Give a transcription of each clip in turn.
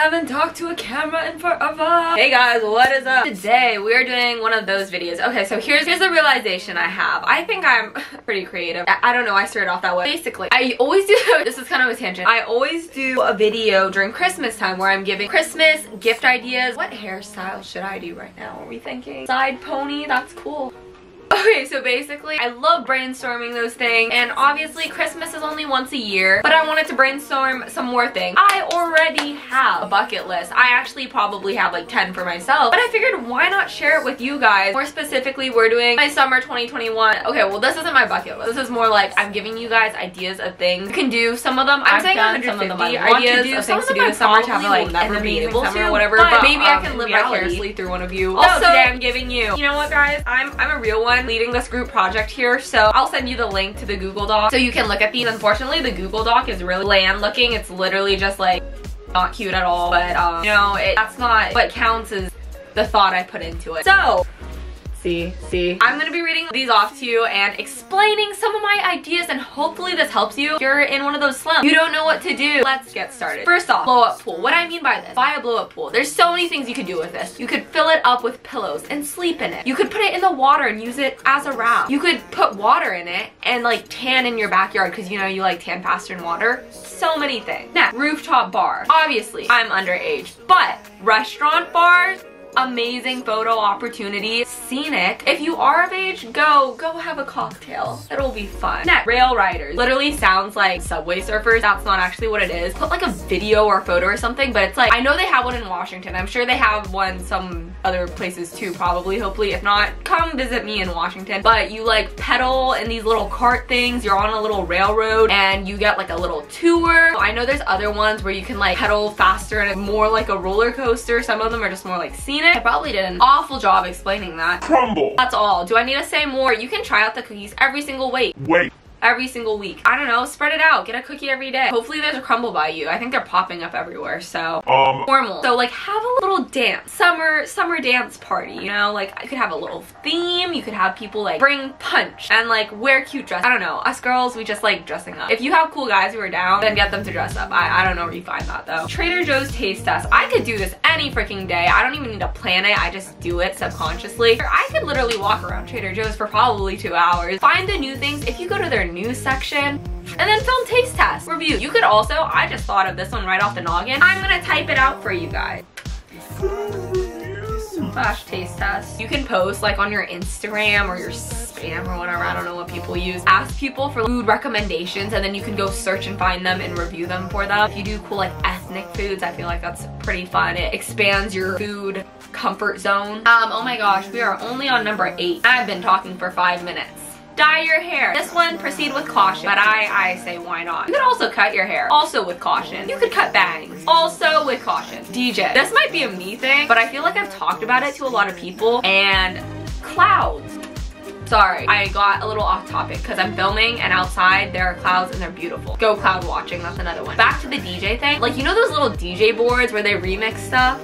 haven't talked to a camera in forever. Hey guys, what is up? Today we are doing one of those videos. Okay, so here's the realization I have. I think I'm pretty creative. I don't know, I started off that way. Basically, I always do, this is kind of a tangent. I always do a video during Christmas time where I'm giving Christmas gift ideas. What hairstyle should I do right now? Are we thinking side pony? That's cool. Okay, so basically, I love brainstorming those things, and obviously Christmas is only once a year, but I wanted to brainstorm some more things. I already have a bucket list. I actually probably have like 10 for myself, but I figured why not share it with you guys? More specifically, we're doing my summer 2021. Okay, well this isn't my bucket list. This is more like I'm giving you guys ideas of things you can do. Some of them, I'm saying 150 ideas of things to do this summer to have like an amazing summer or whatever, but maybe I can live vicariously through one of you. Also, today I'm giving you know what guys, I'm a real one leading this group project here, so I'll send you the link to the Google Doc so you can look at these. Unfortunately, the Google Doc is really bland looking. It's literally just like not cute at all, but you know, that's not what counts as the thought I put into it. So see, I'm gonna be reading these off to you and explaining some of my ideas, and hopefully this helps you if you're in one of those slumps. You don't know what to do. Let's get started. First off, blow up pool. What I mean by this, buy a blow up pool. There's so many things you could do with this. You could fill it up with pillows and sleep in it. You could put it in the water and use it as a raft. You could put water in it and like tan in your backyard because you know you like tan faster in water. So many things. Next, rooftop bar. Obviously, I'm underage, but restaurant bars, amazing photo opportunity. Scenic. If you are of age, go have a cocktail. It'll be fun. Next, rail riders. Literally sounds like subway surfers. That's not actually what it is. Put like a video or photo or something, but it's like, I know they have one in Washington. I'm sure they have one some other places too, probably, hopefully. If not, come visit me in Washington. But you like pedal in these little cart things. You're on a little railroad and you get like a little tour. I know there's other ones where you can like pedal faster and it's more like a roller coaster. Some of them are just more like scenic. I probably did an awful job explaining that. Crumble. That's all. Do I need to say more? You can try out the cookies every single week. Every single week. I don't know, spread it out. Get a cookie every day. Hopefully there's a crumble by you. I think they're popping up everywhere, so. Formal. So like have a little dance. Summer dance party, you know? Like I could have a little theme. You could have people like bring punch and like wear cute dresses. I don't know. Us girls, we just like dressing up. If you have cool guys who are down, then get them to dress up. I don't know where you find that though. Trader Joe's taste test. I could do this any freaking day. I don't even need to plan it. I just do it subconsciously. I could literally walk around Trader Joe's for probably 2 hours. Find the new things. If you go to their news section and then film taste test reviews. You could also, I just thought of this one right off the noggin. I'm gonna type it out for you guys. Flash taste test. You can post like on your Instagram or your spam or whatever, I don't know what people use. Ask people for food recommendations and then you can go search and find them and review them for them. If you do cool like ethnic foods, I feel like that's pretty fun. It expands your food comfort zone. Oh my gosh, we are only on number 8. I've been talking for 5 minutes. Dye your hair. This one, proceed with caution, but I say why not. You could also cut your hair, also with caution. You could cut bangs, also with caution. DJ. This might be a me thing, but I feel like I've talked about it to a lot of people. And clouds. Sorry, I got a little off topic because I'm filming and outside there are clouds and they're beautiful. Go cloud watching, that's another one. Back to the DJ thing. Like, you know those little DJ boards where they remix stuff?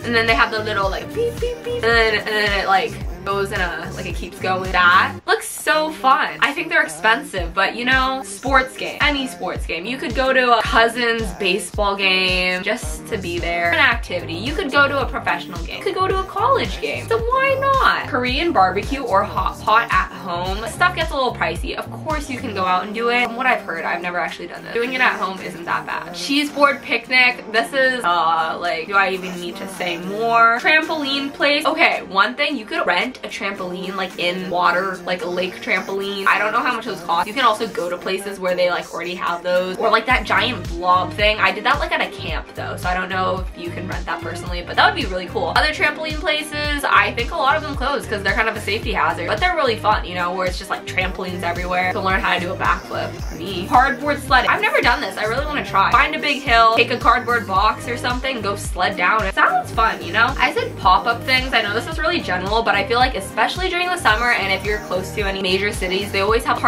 And then they have the little like beep, beep, beep. And then it like goes in a, like it keeps going. That looks so fun. I think they're expensive, but you know, sports game, any sports game. You could go to a cousin's baseball game just to be there. An activity. You could go to a professional game. You could go to a college game. So why not? Korean barbecue or hot pot at home. Stuff gets a little pricey. Of course you can go out and do it. From what I've heard, I've never actually done this. Doing it at home isn't that bad. Cheese board picnic. This is like, do I even need to say more? Trampoline place. Okay, one thing, you could rent a trampoline like in water, like a lake trampoline. I don't know how much those cost. You can also go to places where they like already have those, or like that giant blob thing. I did that like at a camp though, so I don't know if you can rent that personally, but that would be really cool. Other trampoline places, I think a lot of them close because they're kind of a safety hazard, but they're really fun, you know, where it's just like trampolines everywhere to learn how to do a backflip. Me. Cardboard sledding. I've never done this. I really want to try. Find a big hill, take a cardboard box or something, go sled down. It sounds fun, you know? I said pop-up things. I know this is really general, but I feel like especially during the summer and if you're close to any major cities, they always have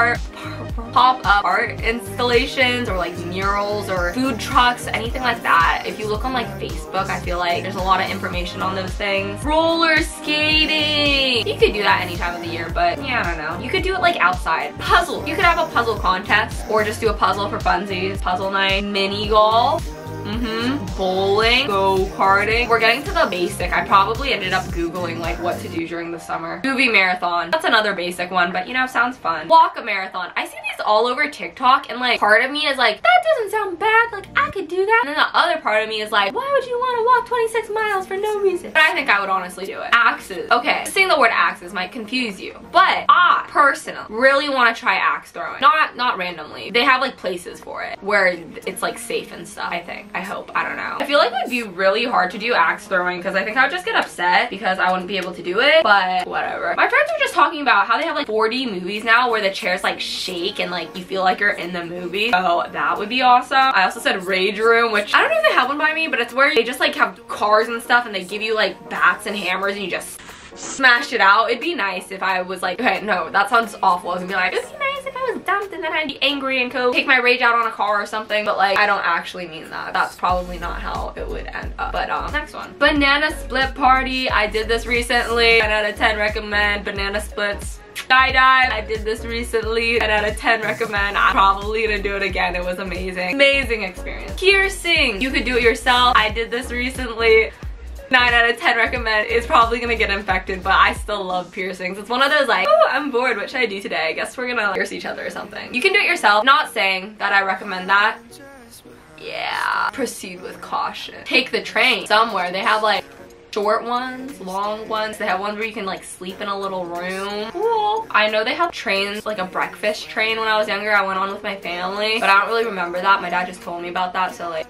pop-up art installations or like murals or food trucks, anything like that. If you look on like Facebook, I feel like there's a lot of information on those things. Roller skating. You could do that any time of the year, but yeah, I don't know. You could do it like outside. Puzzle. You could have a puzzle contest or just do a puzzle for funsies. Puzzle night. Mini golf. Bowling, go-karting. We're getting to the basic. I probably ended up Googling like what to do during the summer. Movie marathon. That's another basic one, but you know, sounds fun. Walk a marathon. I see these all over TikTok, and like part of me is like, that doesn't sound bad. Like I could do that. And then the other part of me is like, why would you want to walk 26 miles for no reason? But I think I would honestly do it. Axes. Okay, saying the word axes might confuse you, but I personally really want to try axe throwing. Not randomly. They have like places for it where it's like safe and stuff. I think. I hope. I don't know. I feel like it'd be really hard to do axe throwing because I think I would just get upset because I wouldn't be able to do it, but whatever. My friends were just talking about how they have like 40 movies now where the chairs like shake and like you feel like you're in the movie. Oh, that would be awesome. I also said rage room, which I don't know if they have one by me, but it's where they just like have cars and stuff and they give you like bats and hammers and you just smash it out. It'd be nice if I was like, okay, no, that sounds awful. I was gonna be like, it'd be nice if I was dumped and then I'd be angry and go take my rage out on a car or something, but like I don't actually mean that. That's probably not how it would end up. But next one, banana split party. I did this recently. 10 out of 10 recommend. Banana splits. Skydive. I did this recently. 10 out of 10 recommend. I'm probably gonna do it again. It was amazing. Amazing experience. Piercing. You could do it yourself. I did this recently. 9 out of 10 recommend. It's probably gonna get infected, but I still love piercings. It's one of those like, oh, I'm bored, what should I do today? I guess we're gonna pierce each other or something. You can do it yourself. Not saying that I recommend that. Yeah. Proceed with caution. Take the train somewhere. They have like short ones, long ones. They have ones where you can like sleep in a little room. Cool. I know they have trains, like a breakfast train when I was younger. I went on with my family, but I don't really remember that. My dad just told me about that, so like,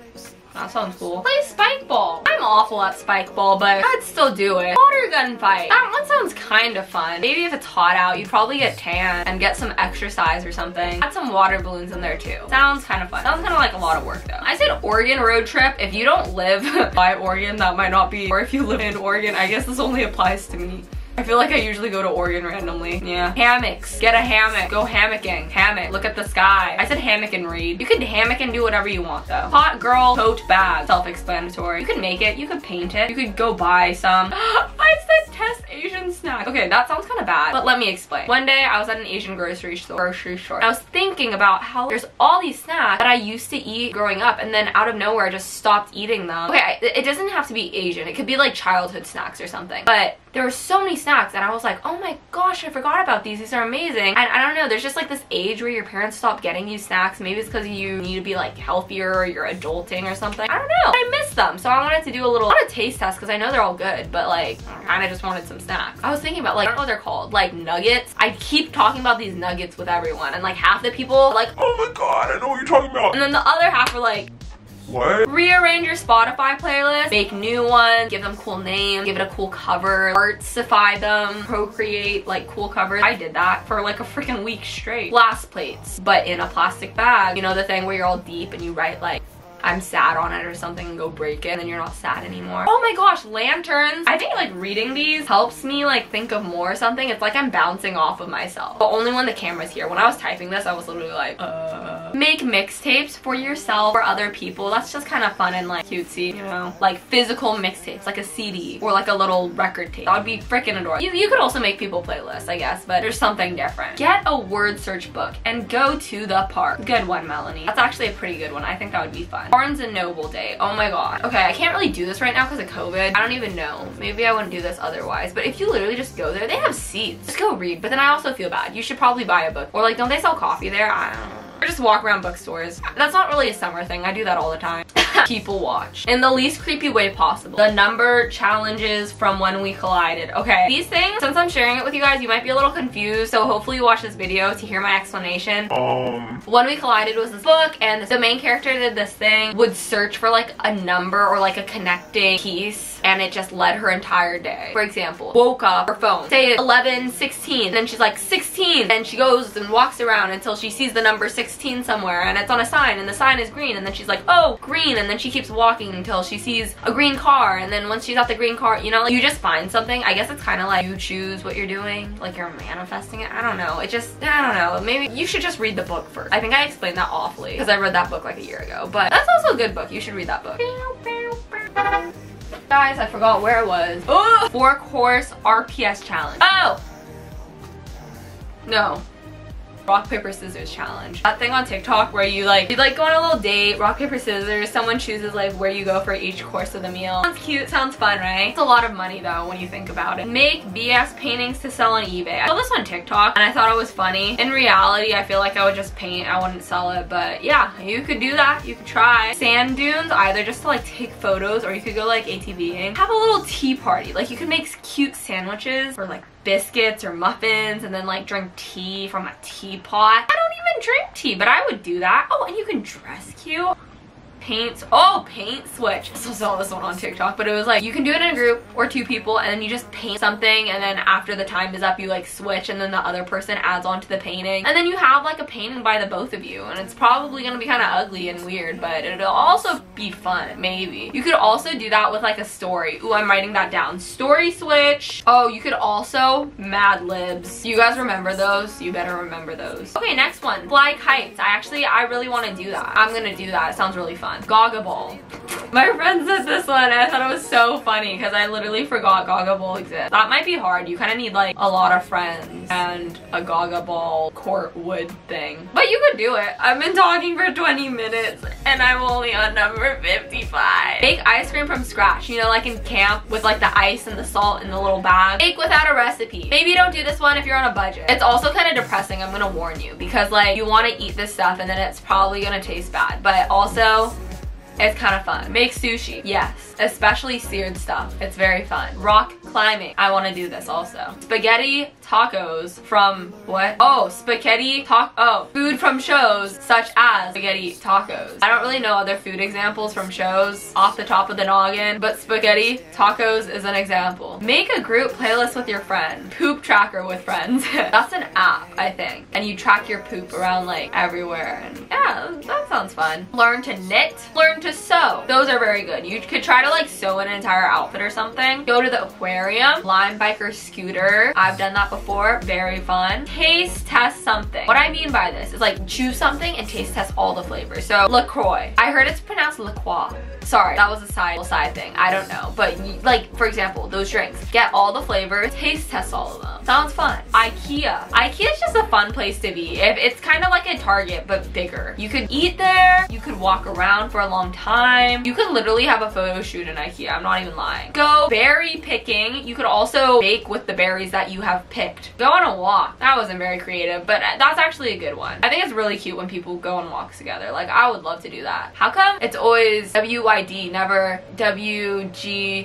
that sounds cool. Play spike ball. I'm awful at spike ball, but I'd still do it. Water gun fight. That one sounds kind of fun. Maybe if it's hot out, you'd probably get tan and get some exercise or something. Add some water balloons in there too. Sounds kind of fun. Sounds kind of like a lot of work though. I said Oregon road trip. If you don't live by Oregon, that might not be, or if you live in Oregon, I guess this only applies to me. I feel like I usually go to Oregon randomly. Yeah. Hammocks. Get a hammock. Go hammocking. Hammock. Look at the sky. I said hammock and read. You could hammock and do whatever you want though. Hot girl tote bag. Self-explanatory. You could make it. You could paint it. You could go buy some. I said test Asian snack. Okay, that sounds kind of bad, but let me explain. One day I was at an Asian grocery store. I was thinking about how there's all these snacks that I used to eat growing up, and then out of nowhere I just stopped eating them. Okay, it doesn't have to be Asian. It could be like childhood snacks or something, but there were so many snacks and I was like, oh my gosh, I forgot about these. These are amazing. And I don't know, there's just like this age where your parents stop getting you snacks. Maybe it's because you need to be like healthier or you're adulting or something. I don't know. I miss them. So I wanted to do a little, not a taste test because I know they're all good, but like I kind of just wanted some snacks. I was thinking about like, I don't know what they're called, like nuggets. I keep talking about these nuggets with everyone and like half the people are like, oh my god, I know what you're talking about. And then the other half are like, what? Rearrange your Spotify playlist, make new ones, give them cool names, give it a cool cover, artsify them, procreate like cool covers. I did that for like a freaking week straight. Glass plates, but in a plastic bag. You know the thing where you're all deep and you write like, I'm sad on it or something and go break it and then you're not sad anymore. Oh my gosh, lanterns. I think like reading these helps me like think of more or something. It's like I'm bouncing off of myself, but only when the camera's here. When I was typing this, I was literally like, Make mixtapes for yourself or other people. That's just kind of fun and like cutesy, you know? Like physical mixtapes, like a CD or like a little record tape. That would be freaking adorable. You could also make people playlists, I guess, but there's something different. Get a word search book and go to the park. Good one, Melanie. That's actually a pretty good one. I think that would be fun. Barnes and Noble Day. Oh my god. Okay, I can't really do this right now because of COVID. I don't even know. Maybe I wouldn't do this otherwise, but if you literally just go there, they have seats. Just go read, but then I also feel bad. You should probably buy a book. Or like, don't they sell coffee there? I don't know. Or just walk around bookstores. That's not really a summer thing. I do that all the time. People watch in the least creepy way possible. The number challenges from when we collided. Okay, these things, since I'm sharing it with you guys, you might be a little confused, so hopefully you watch this video to hear my explanation. When We Collided was this book, and the main character did this thing, would search for like a number or like a connecting piece, and it just led her entire day. For example, woke up, her phone, say 11:16, and then she's like 16, and she goes and walks around until she sees the number 16 somewhere, and it's on a sign, and the sign is green, and then she's like, oh, green, and then she keeps walking until she sees a green car, and then once she's at the green car, you know, like you just find something. I guess it's kind of like you choose what you're doing, like you're manifesting it. I don't know. It just, I don't know. Maybe you should just read the book first. I think I explained that awfully because I read that book like a year ago, but that's also a good book. You should read that book. Guys, I forgot where it was. Oh, 4-course RPS challenge. Oh! No. rock, paper, scissors challenge. That thing on TikTok where you like go on a little date, rock, paper, scissors, someone chooses like where you go for each course of the meal. Sounds cute, sounds fun, right? It's a lot of money though when you think about it. Make BS paintings to sell on eBay. I saw this on TikTok and I thought it was funny. In reality, I feel like I would just paint, I wouldn't sell it, but yeah, you could do that. You could try. Sand dunes, either just to like take photos or you could go like ATVing. Have a little tea party. Like you could make cute sandwiches or like biscuits or muffins and then like drink tea from a teapot. I don't even drink tea, but I would do that. Oh, and you can dress cute. Paint switch. I saw this one on TikTok, but it was like you can do it in a group or 2 people and then you just paint something and then after the time is up you like switch and then the other person adds on to the painting and then you have like a painting by the both of you and it's probably gonna be kind of ugly and weird, but it'll also be fun. Maybe you could also do that with like a story. Ooh, I'm writing that down. Story switch. Oh, you could also Mad Libs. You guys remember those? You better remember those. Okay, next one. Fly kites. I really want to do that. I'm gonna do that. It sounds really fun. Gaga Ball. My friend said this one and I thought it was so funny because I literally forgot Gaga Ball exists. That might be hard. You kind of need like a lot of friends and a Gaga Ball court wood thing. But you could do it. I've been talking for 20 minutes and I'm only on number 55. Make ice cream from scratch. You know, like in camp with like the ice and the salt in the little bag. Make without a recipe. Maybe don't do this one if you're on a budget. It's also kind of depressing, I'm gonna warn you, because like you want to eat this stuff and then it's probably gonna taste bad. But also, it's kind of fun. Make sushi. Yes, especially seared stuff. It's very fun. Rock climbing. I want to do this also. Spaghetti tacos from what? Oh, food from shows such as spaghetti tacos. I don't really know other food examples from shows off the top of the noggin, but spaghetti tacos is an example. Make a group playlist with your friend. Poop tracker with friends. That's an app, I think. And you track your poop around like everywhere. And yeah, that sounds fun. Learn to knit. Learn to sew. Those are very good. You could try to like sew an entire outfit or something. Go to the aquarium. Lime biker scooter. I've done that before. Very fun. Taste test something. What I mean by this is like choose something and taste test all the flavors. So LaCroix. I heard it's pronounced LaCroix. Sorry, that was a side thing. I don't know. But like, for example, those drinks. Get all the flavors, taste test all of them. Sounds fun. IKEA. IKEA is just a fun place to be. It's kind of like a Target, but bigger. You could eat there. You could walk around for a long time. You could literally have a photo shoot in IKEA. I'm not even lying. Go berry picking. You could also bake with the berries that you have picked. Go on a walk. That wasn't very creative, but that's actually a good one. I think it's really cute when people go on walks together. Like, I would love to do that. How come it's always WYD, never WGOAWWM?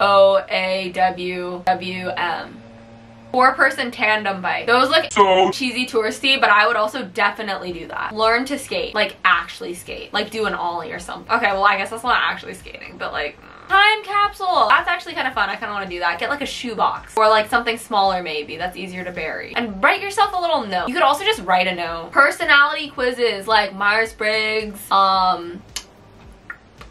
4-person tandem bike. Those look so cheesy touristy, but I would also definitely do that. Learn to skate. Like, actually skate. Like, do an ollie or something. Okay, well, I guess that's not actually skating, but like, time capsule. That's actually kind of fun. I kind of want to do that. Get like a shoebox or like something smaller maybe that's easier to bury. And write yourself a little note. You could also just write a note. Personality quizzes like Myers-Briggs,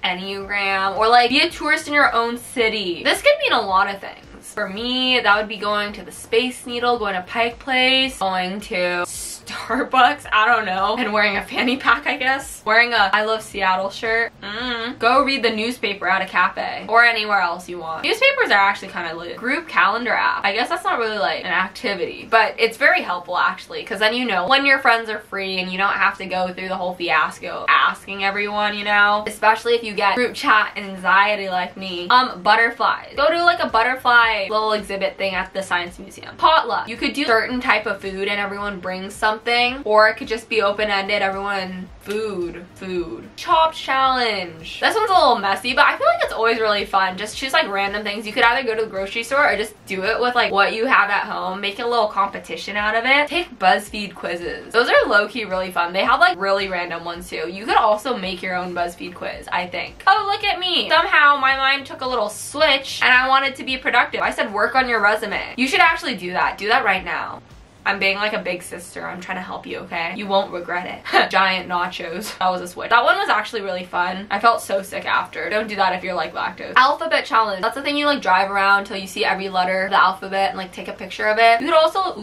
Enneagram, or like be a tourist in your own city. This could mean a lot of things. For me, that would be going to the Space Needle, going to Pike Place, going to Starbucks, I don't know, and wearing a fanny pack, I guess. Wearing a I Love Seattle shirt. Go read the newspaper at a cafe or anywhere else you want. Newspapers are actually kind of lit. Group calendar app. I guess that's not really like an activity, but it's very helpful actually, because then you know when your friends are free and you don't have to go through the whole fiasco asking everyone, you know, especially if you get group chat anxiety like me. Butterflies. Go to like a butterfly little exhibit thing at the Science Museum. Potluck. You could do certain type of food and everyone brings something, or it could just be open-ended. Everyone food. Chopped challenge. This one's a little messy, but I feel like it's always really fun. Just choose like random things. You could either go to the grocery store or just do it with like what you have at home. Make a little competition out of it. Take BuzzFeed quizzes. Those are low-key really fun. They have like really random ones too. You could also make your own BuzzFeed quiz, I think. Oh, look at me. Somehow my mind took a little switch and I wanted to be productive. I said work on your resume. You should actually do that. Do that right now. I'm being like a big sister. I'm trying to help you, okay? You won't regret it. Giant nachos. That was a switch. That one was actually really fun. I felt so sick after. Don't do that if you're like lactose. Alphabet challenge. That's the thing you like drive around until you see every letter of the alphabet and like take a picture of it. You could also,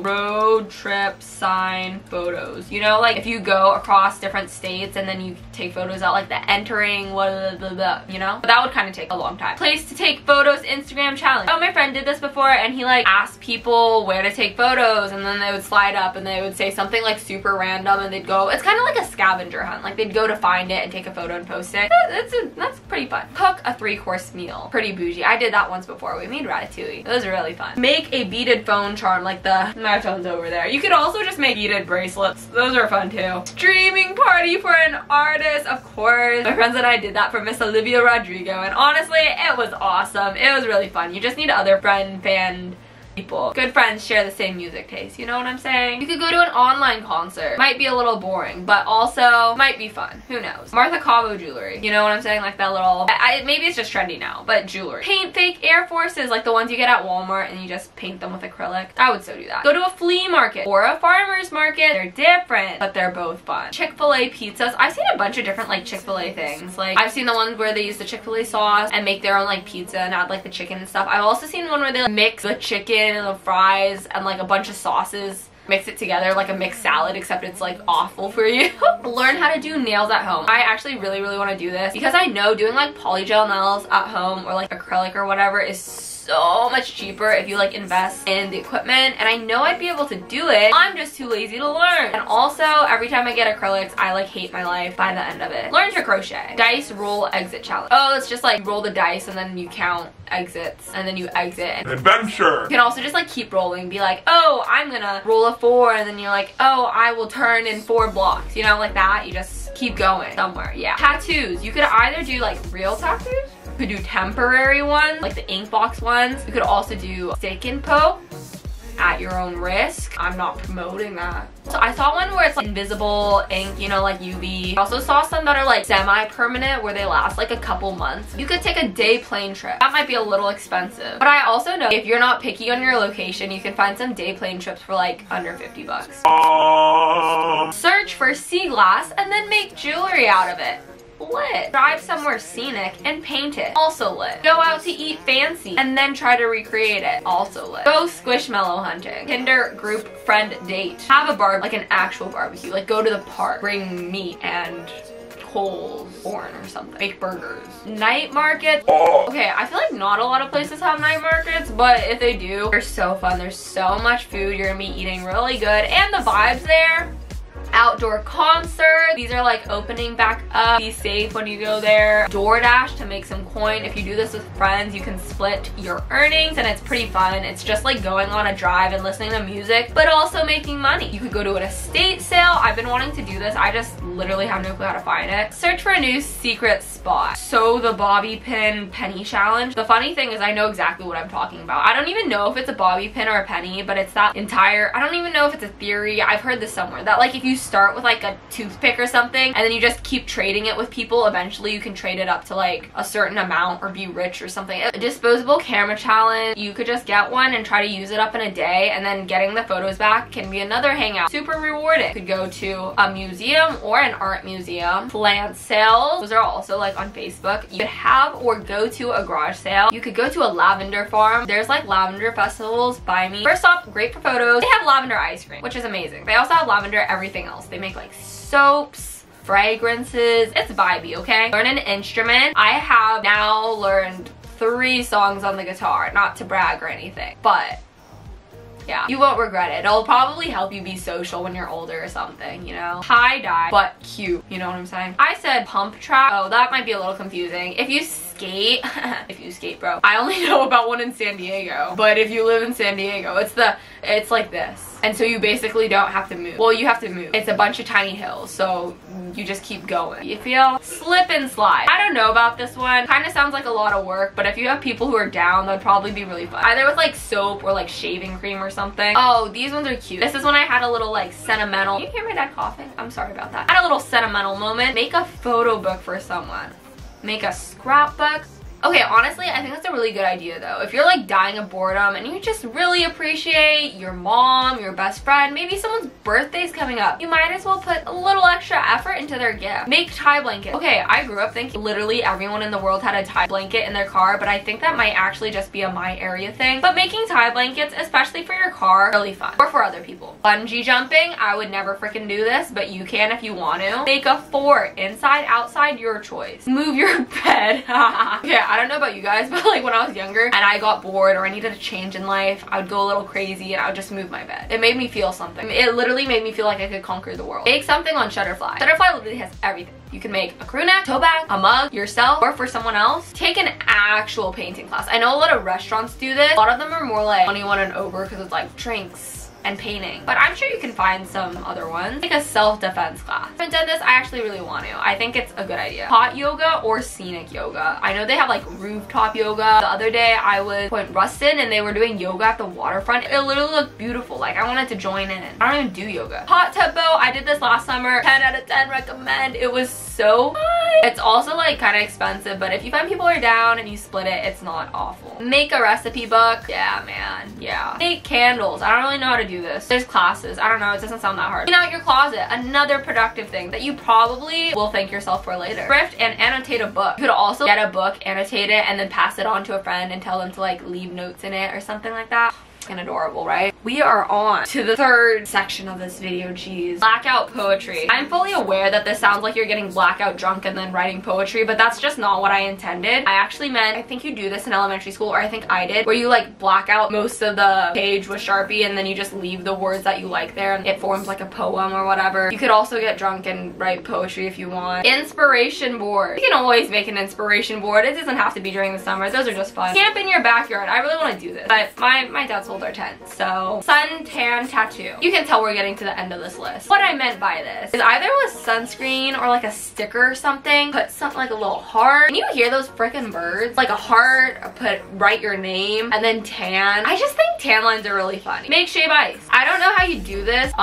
road trip sign photos. You know, like if you go across different states and then you take photos out, like the entering, blah, blah, blah, you know? But that would kind of take a long time. Place to take photos Instagram challenge. Oh, my friend did this before, and he like asked people where to take photos, and then they would slide up and they would say something like super random, and they'd go, it's kind of like a scavenger hunt. Like they'd go to find it and take a photo and post it. That's pretty fun. Cook a 3-course meal. Pretty bougie. I did that once before. We made ratatouille. It was really fun. Make a beaded phone charm, like my phone's over there. You could also just make beaded bracelets. Those are fun too. Streaming party for an artist, of course. My friends and I did that for Miss Olivia Rodrigo, and honestly, it was awesome. It was really fun. You just need other fan people. Good friends share the same music taste, you know what I'm saying? You could go to an online concert. Might be a little boring, but also might be fun. Who knows? Martha Cabo jewelry. You know what I'm saying? Like that little, maybe it's just trendy now, but jewelry. Paint fake Air Forces, like the ones you get at Walmart and you just paint them with acrylic. I would so do that. Go to a flea market or a farmer's market. They're different, but they're both fun. Chick-Fil-A pizzas. I've seen a bunch of different like Chick-Fil-A things. Like I've seen the ones where they use the Chick-Fil-A sauce and make their own like pizza and add like the chicken and stuff. I've also seen one where they like, mix the chicken and the fries and like a bunch of sauces, mix it together like a mixed salad, except it's like awful for you. Learn how to do nails at home. I actually really want to do this because I know doing like polygel nails at home or like acrylic or whatever is so much cheaper if you like invest in the equipment, and I know I'd be able to do it. I'm just too lazy to learn. And also every time I get acrylics, I like hate my life by the end of it. Learn to crochet. Dice roll exit challenge. Oh, it's just like roll the dice and then you count exits and then you exit. Adventure. You can also just like keep rolling, be like, oh, I'm gonna roll a 4, and then you're like, oh, I will turn in 4 blocks, you know, like that. You just keep going somewhere. Yeah. Tattoos. You could either do like real tattoos, you could do temporary ones, like the ink box ones. You could also do stick and poke at your own risk. I'm not promoting that. So I saw one where it's like invisible ink, you know, like UV. I also saw some that are like semi-permanent where they last like a couple months. You could take a day plane trip. That might be a little expensive. But I also know if you're not picky on your location, you can find some day plane trips for like under 50 bucks. Search for sea glass and then make jewelry out of it. Lit. Drive somewhere scenic and paint it. Also lit. Go out to eat fancy and then try to recreate it. Also lit. Go squishmallow hunting. Tinder group friend date. Have a bar, like an actual barbecue. Like go to the park. Bring meat and coals, corn or something. Make burgers. Night market. Okay, I feel like not a lot of places have night markets, but if they do, they're so fun. There's so much food. You're gonna be eating really good, and the vibes there. Outdoor concert. These are like opening back up. Be safe when you go there. DoorDash to make some coin. If you do this with friends, you can split your earnings and it's pretty fun. It's just like going on a drive and listening to music, but also making money. You could go to an estate sale. I've been wanting to do this. I just literally have no clue how to find it. Search for a new secret spot. So the bobby pin penny challenge. The funny thing is I know exactly what I'm talking about. I don't even know if it's a bobby pin or a penny, but it's that entire, I don't even know if it's a theory. I've heard this somewhere that like if you start with like a toothpick or something and then you just keep trading it with people, eventually you can trade it up to like a certain amount or be rich or something. A disposable camera challenge. You could just get one and try to use it up in a day, and then getting the photos back can be another hangout. Super rewarding. You could go to a museum or an art museum. Plant sales. Those are also like on Facebook. You could have or go to a garage sale. You could go to a lavender farm. There's like lavender festivals by me. First off, great for photos. They have lavender ice cream, which is amazing. They also have lavender everything else. They make like soaps, fragrances. It's vibey, okay? Learn an instrument. I have now learned 3 songs on the guitar, not to brag or anything, but yeah, you won't regret it. It'll probably help you be social when you're older or something, you know? Tie-dye, but cute, you know what I'm saying? I said pump track. Oh, that might be a little confusing. If you skate, if you skate, bro. I only know about one in San Diego, but if you live in San Diego, it's like this. And so you basically don't have to move. Well, you have to move. It's a bunch of tiny hills, so you just keep going. You feel? Slip and slide. I don't know about this one. Kind of sounds like a lot of work, but if you have people who are down, that'd probably be really fun. Either with like soap or like shaving cream or something. Oh, these ones are cute. This is when I had a little like sentimental. Can you hear my dad coughing? I'm sorry about that. I had a little sentimental moment. Make a photo book for someone. Make a scrapbook. Okay, honestly, I think that's a really good idea though. If you're like dying of boredom and you just really appreciate your mom, your best friend, maybe someone's birthday's coming up, you might as well put a little extra effort into their gift. Make tie blankets. Okay, I grew up thinking literally everyone in the world had a tie blanket in their car, but I think that might actually just be a my area thing. But making tie blankets, especially for your car, really fun. Or for other people. Bungee jumping, I would never freaking do this, but you can if you want to. Make a fort. Inside, outside, your choice. Move your bed. Okay, I don't know about you guys, but like when I was younger and I got bored or I needed a change in life, I would go a little crazy and I would just move my bed. It made me feel something. It literally made me feel like I could conquer the world. Make something on Shutterfly. Shutterfly literally has everything. You can make a crew neck, tote bag, a mug, yourself, or for someone else. Take an actual painting class. I know a lot of restaurants do this. A lot of them are more like 21 and over because it's like drinks and painting, but I'm sure you can find some other ones. Like a self-defense class. I haven't done this, I actually really want to. I think it's a good idea. Hot yoga or scenic yoga. I know they have like rooftop yoga. The other day I was Point Ruston and they were doing yoga at the waterfront. It literally looked beautiful. Like I wanted to join in. I don't even do yoga. Hot tub boat, I did this last summer. 10 out of 10 recommend. It was so fun. It's also like kind of expensive, but if you find people are down and you split it, it's not awful. Make a recipe book. Yeah, man. Yeah. Make candles. I don't really know how to do this. There's classes. I don't know. It doesn't sound that hard. Clean out your closet. Another productive thing that you probably will thank yourself for later. Thrift and annotate a book. You could also get a book, annotate it, and then pass it on to a friend and tell them to like leave notes in it or something like that. And adorable, right? We are on to the third section of this video. Geez. Blackout poetry. I'm fully aware that this sounds like you're getting blackout drunk and then writing poetry, but that's just not what I intended. I actually meant, I think you do this in elementary school, or I think I did, where you like black out most of the page with Sharpie and then you just leave the words that you like there and it forms like a poem or whatever. You could also get drunk and write poetry if you want. Inspiration board. You can always make an inspiration board. It doesn't have to be during the summer. Those are just fun. Camp in your backyard. I really want to do this, but my dad's our tent. So suntan tattoo. You can tell we're getting to the end of this list. What I meant by this is either with sunscreen or like a sticker or something, put something like a little heart. Can you hear those freaking birds? Like a heart, write your name, and then tan. I just think tan lines are really funny. Make shave ice. I don't know how you do this.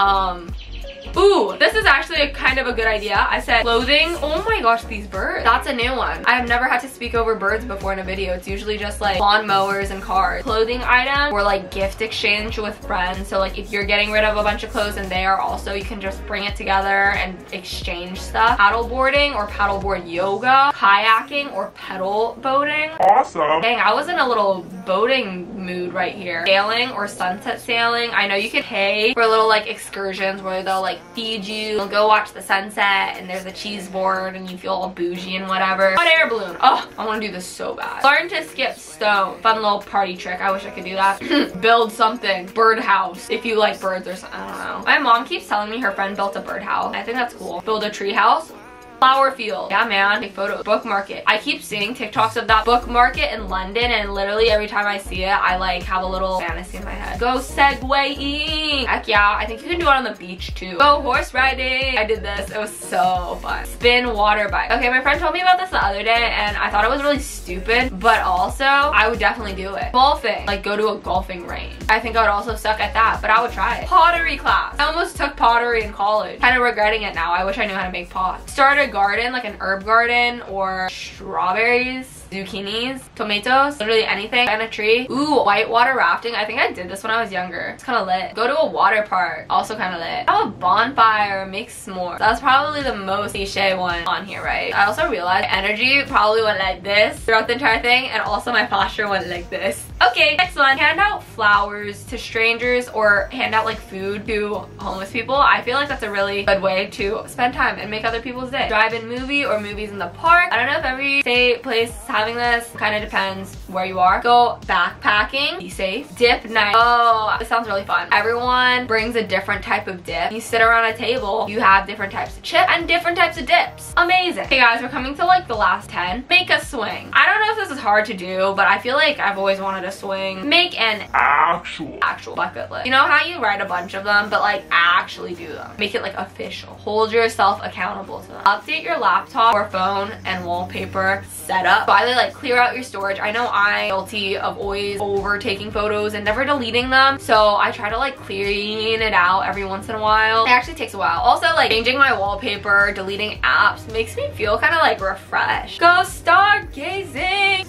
Ooh, this is actually kind of a good idea. I said clothing. Oh my gosh, these birds. That's a new one. I have never had to speak over birds before in a video. It's usually just like lawn mowers and cars. Clothing item or like gift exchange with friends. So like if you're getting rid of a bunch of clothes and they are also, you can just bring it together and exchange stuff. Paddleboarding or paddleboard yoga. Kayaking or pedal boating. Awesome. Dang, I was in a little boating mood right here. Sailing or sunset sailing. I know you can pay for little like excursions where they'll like feed you, you'll go watch the sunset and there's a cheese board and you feel all bougie and whatever. Hot air balloon. Oh, I want to do this so bad. Learn to skip stone. Fun little party trick. I wish I could do that. Build something. Birdhouse. If you like birds or something. I don't know. My mom keeps telling me her friend built a birdhouse. I think that's cool. Build a tree house. Flower field. Yeah, man. Take photos. Bookmark it. I keep seeing TikToks of that bookmark it in London, and literally every time I see it, I like have a little fantasy in my head. Go segwaying. Heck yeah. I think you can do it on the beach too. Go horse riding. I did this. It was so fun. Spin water bike. Okay, my friend told me about this the other day, and I thought it was really stupid, but also I would definitely do it. Golfing. Like go to a golfing range. I think I would also suck at that, but I would try it. Pottery class. I almost took pottery in college. Kind of regretting it now. I wish I knew how to make pots. Start a garden, like an herb garden, or strawberries, zucchinis, tomatoes, literally anything. Plant a tree. Ooh, whitewater rafting. I think I did this when I was younger. It's kind of lit. Go to a water park. Also kind of lit. Have a bonfire. Make s'mores. That's probably the most cliche one on here, right? I also realized energy probably went like this throughout the entire thing, and also my posture went like this. Okay, next one. Hand out flowers to strangers or hand out like food to homeless people. I feel like that's a really good way to spend time and make other people's day. Drive-in movie or movies in the park. I don't know if every state place is having this. Kind of depends where you are. Go backpacking. Be safe. Dip night. Oh, this sounds really fun. Everyone brings a different type of dip. You sit around a table. You have different types of chips and different types of dips. Amazing. Okay guys, we're coming to like the last 10. Make a swing. I don't know if this is hard to do, but I feel like I've always wanted to swing. Make an actual bucket list. You know how you write a bunch of them, but like actually do them. Make it like official. Hold yourself accountable to them. Update your laptop or phone and wallpaper setup. Finally, like clear out your storage. I know I'm guilty of always over taking photos and never deleting them, so I try to like clean it out every once in a while. It actually takes a while. Also, like changing my wallpaper, deleting apps makes me feel kind of like refreshed. Go stargazing.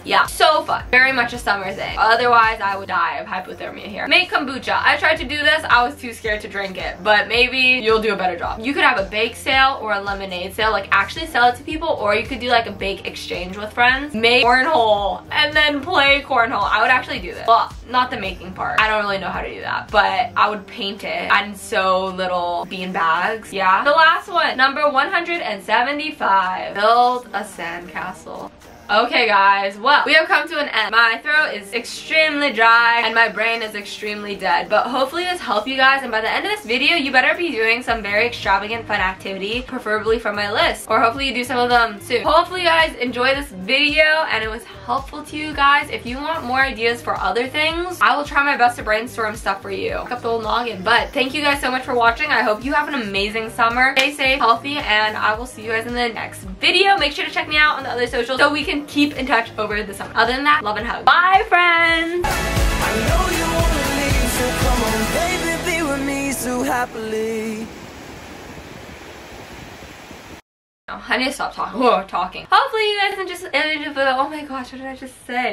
Yeah, so fun. Very much a summer thing. Otherwise, I would die of hypothermia here. Make kombucha. I tried to do this. I was too scared to drink it, but maybe you'll do a better job. You could have a bake sale or a lemonade sale, like actually sell it to people, or you could do like a bake exchange with friends. Make cornhole and then play cornhole. I would actually do this. Well, not the making part. I don't really know how to do that, but I would paint it and sew little bean bags. Yeah. The last one, number 175. Build a sandcastle. Okay guys, well, we have come to an end. My throat is extremely dry and my brain is extremely dead, but hopefully this helped you guys, and by the end of this video, you better be doing some very extravagant fun activity, preferably from my list, or hopefully you do some of them soon. Hopefully you guys enjoy this video and it was helpful to you guys. If you want more ideas for other things, I will try my best to brainstorm stuff for you. Pick up the old noggin. But thank you guys so much for watching. I hope you have an amazing summer. Stay safe, healthy, and I will see you guys in the next video. Make sure to check me out on the other socials so we can keep in touch over the summer. Other than that, love and hug. Bye, friends! I know you wanna leave, so come on, baby, be with me so happily. I need to stop talking. Hopefully you guys can just, oh my gosh, what did I just say?